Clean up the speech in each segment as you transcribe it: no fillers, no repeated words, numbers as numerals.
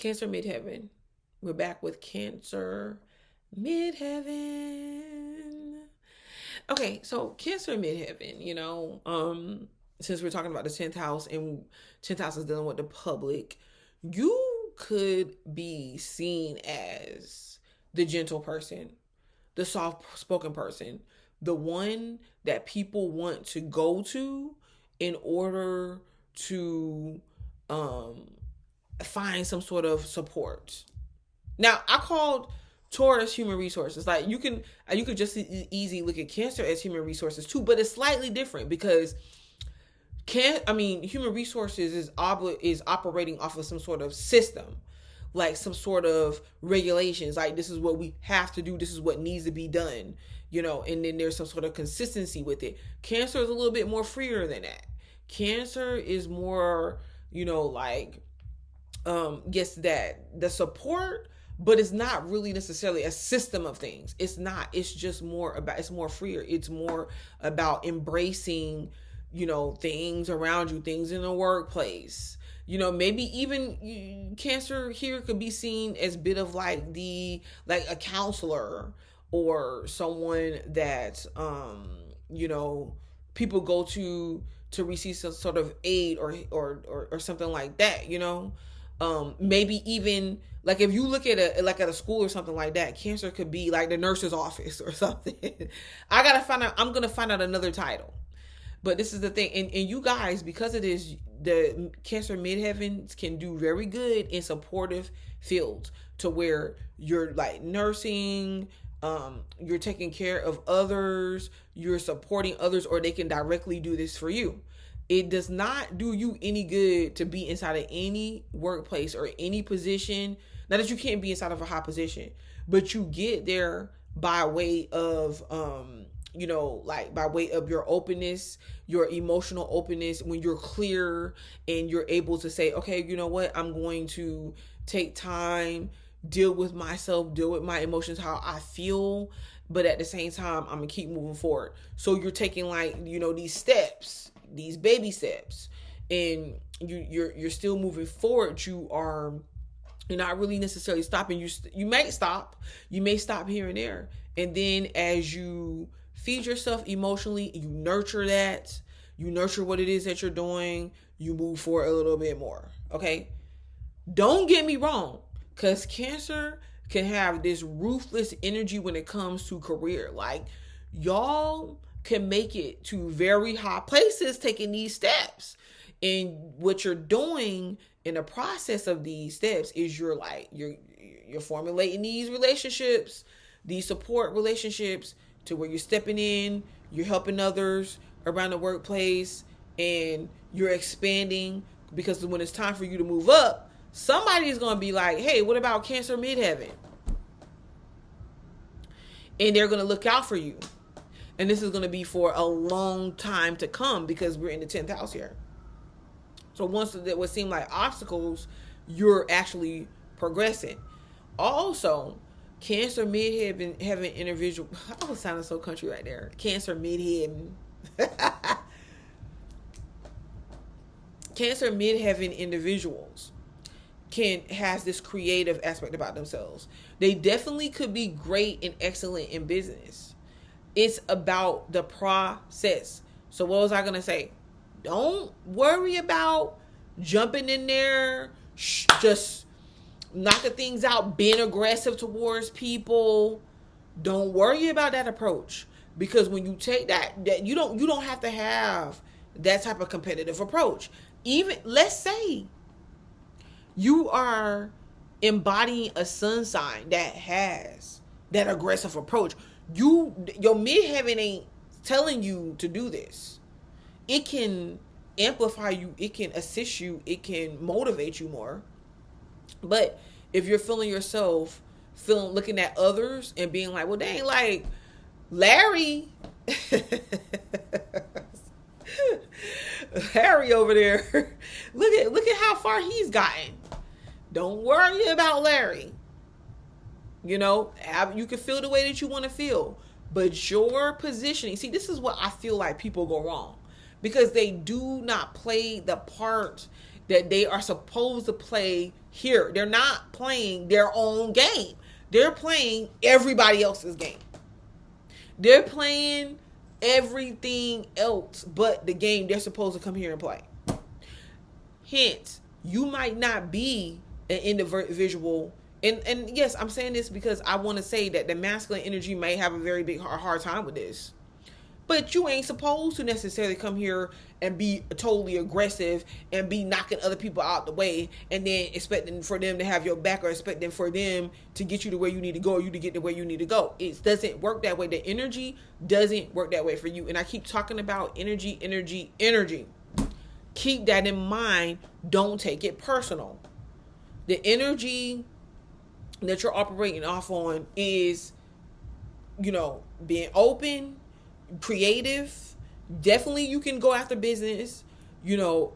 Cancer Midheaven. We're back with Cancer Midheaven. Okay, so Cancer Midheaven, since we're talking about the 10th house and 10th house is dealing with the public, you could be seen as the gentle person, the soft spoken person, the one that people want to go to in order to find some sort of support. Now, I called Taurus human resources. Like you could just easily look at Cancer as human resources too, but it's slightly different because human resources is operating off of some sort of system, like some sort of regulations. Like this is what we have to do. This is what needs to be done, and then there's some sort of consistency with it. Cancer is a little bit more freer than that. Cancer is more, gets that the support, but it's not really necessarily a system of things. It's not. It's just it's more freer. It's more about embracing, things around you, things in the workplace. Maybe even Cancer here could be seen as a bit of like a counselor or someone that, people go to receive some sort of aid or something like that, maybe even like if you look at a school or something like that, Cancer could be like the nurse's office or something. I'm gonna find out another title, but this is the thing, and you guys, because it is the Cancer Midheavens can do very good in supportive fields to where you're like nursing, you're taking care of others, you're supporting others, or they can directly do this for you. It does not do you any good to be inside of any workplace or any position. Not that you can't be inside of a high position, but you get there by way of, by way of your openness, your emotional openness, when you're clear and you're able to say, okay, you know what, I'm going to take time, deal with myself, deal with my emotions, how I feel, but at the same time, I'm gonna keep moving forward. So you're taking these steps, these baby steps, and you're still moving forward. You're not really necessarily stopping. You may stop here and there, and then as you feed yourself emotionally, you nurture what it is that you're doing, you move forward a little bit more. Okay, don't get me wrong, because Cancer can have this ruthless energy when it comes to career. Like y'all can make it to very high places taking these steps. And what you're doing in the process of these steps is you're formulating these relationships, these support relationships, to where you're stepping in, you're helping others around the workplace, and you're expanding, because when it's time for you to move up, somebody is going to be like, hey, what about Cancer Midheaven? And they're going to look out for you. And this is going to be for a long time to come, because we're in the 10th house here. So once that would seem like obstacles, you're actually progressing. Also, Cancer Midheaven individual. I was sounding so country right there. Cancer Midheaven. Cancer Midheaven individuals has this creative aspect about themselves. They definitely could be great and excellent in business. It's about the process. So what was I going to say? Don't worry about jumping in there, just knocking things out, being aggressive towards people. Don't worry about that approach, because when you take that you don't have to have that type of competitive approach. Even let's say you are embodying a sun sign that has that aggressive approach. Your midheaven ain't telling you to do this. It can amplify you, it can assist you, it can motivate you more. But if you're feeling yourself, looking at others and being like, well, dang, like Larry over there, look at how far he's gotten. Don't worry about Larry. You can feel the way that you want to feel, but your positioning, see, this is what I feel like people go wrong, because they do not play the part that they are supposed to play here. They're not playing their own game. They're playing everybody else's game. They're playing everything else but the game they're supposed to come here and play. Hence, you might not be an individual. And yes, I'm saying this because I want to say that the masculine energy may have a very big hard time with this. But you ain't supposed to necessarily come here and be totally aggressive and be knocking other people out the way and then expecting for them to have your back or expecting for them to get you to where you need to go or you to get to where you need to go. It doesn't work that way. The energy doesn't work that way for you. And I keep talking about energy, energy, energy. Keep that in mind. Don't take it personal. The energy that you're operating off on is, being open, creative. Definitely you can go after business,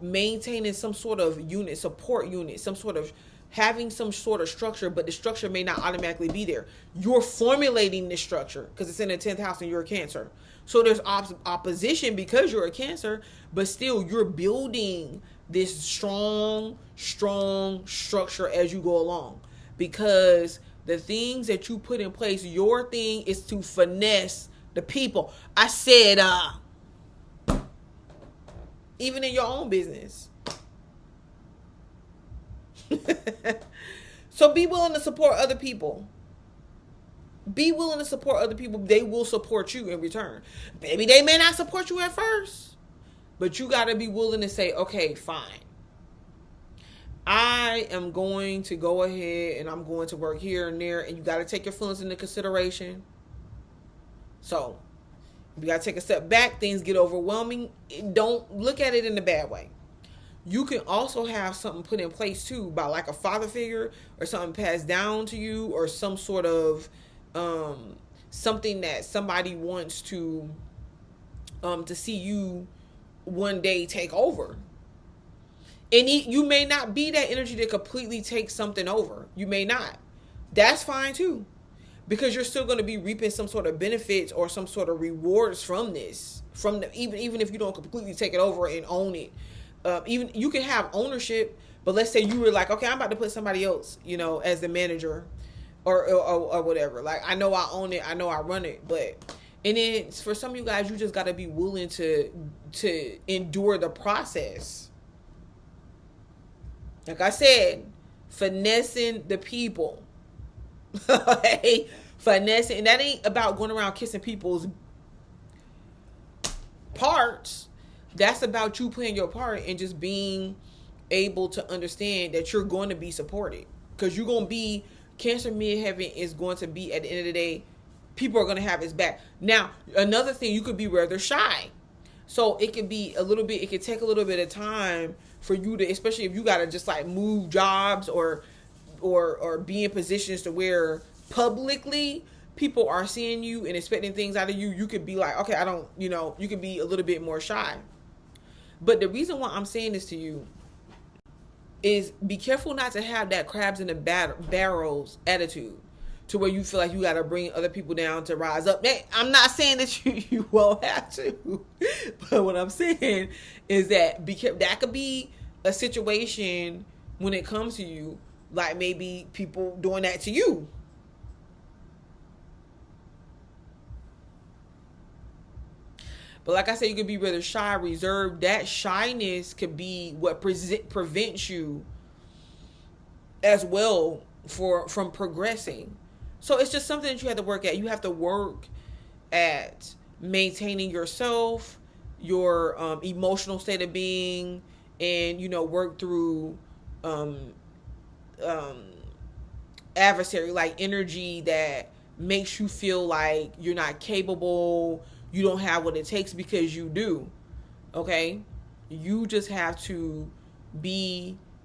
maintaining some sort of unit, support unit, some sort of having some sort of structure, but the structure may not automatically be there. You're formulating the structure because it's in the 10th house and you're a Cancer. So there's opposition because you're a Cancer, but still you're building this strong structure as you go along, because the things that you put in place, your thing is to finesse the people. I said, even in your own business. So be willing to support other people. Be willing to support other people. They will support you in return. Maybe they may not support you at first, but you got to be willing to say, okay, fine. I am going to go ahead and I'm going to work here and there, and you got to take your feelings into consideration. So you got to take a step back. Things get overwhelming. Don't look at it in a bad way. You can also have something put in place too by like a father figure or something passed down to you or some sort of something that somebody wants to see you one day take over. And you may not be that energy to completely take something over. You may not. That's fine too. Because you're still going to be reaping some sort of benefits or some sort of rewards from this. Even if you don't completely take it over and own it. Even you can have ownership, but let's say you were like, okay, I'm about to put somebody else, as the manager or whatever. Like, I know I own it. I know I run it. And then for some of you guys, you just got to be willing to endure the process. Like I said, finessing the people. Hey, finessing. And that ain't about going around kissing people's parts. That's about you playing your part and just being able to understand that you're going to be supported. Because you're going to be, Cancer Midheaven is going to be, at the end of the day, people are going to have his back. Now, another thing, you could be rather shy. So it could be it could take a little bit of time for you to, especially if you got to just like move jobs or be in positions to where publicly people are seeing you and expecting things out of you. You could be like, okay, I don't, you could be a little bit more shy. But the reason why I'm saying this to you is be careful not to have that crabs in the barrels attitude to where you feel like you got to bring other people down to rise up. I'm not saying that you won't have to, but what I'm saying is that that could be a situation when it comes to you, like maybe people doing that to you. But like I said, you could be rather shy, reserved. That shyness could be what prevents you as well from progressing. So it's just something that you have to work at. You have to work at maintaining yourself, your emotional state of being, and, work through adversary, like energy that makes you feel like you're not capable, you don't have what it takes, because you do. Okay? You just have to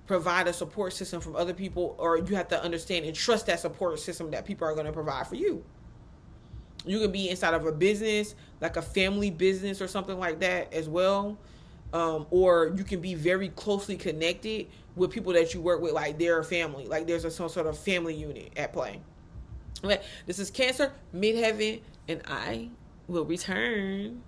provide a support system from other people, or you have to understand and trust that support system that people are going to provide for you. You can be inside of a business, like a family business or something like that as well. Or you can be very closely connected with people that you work with, like they're a family, like there's some sort of family unit at play. Okay, this is Cancer Midheaven, and I will return.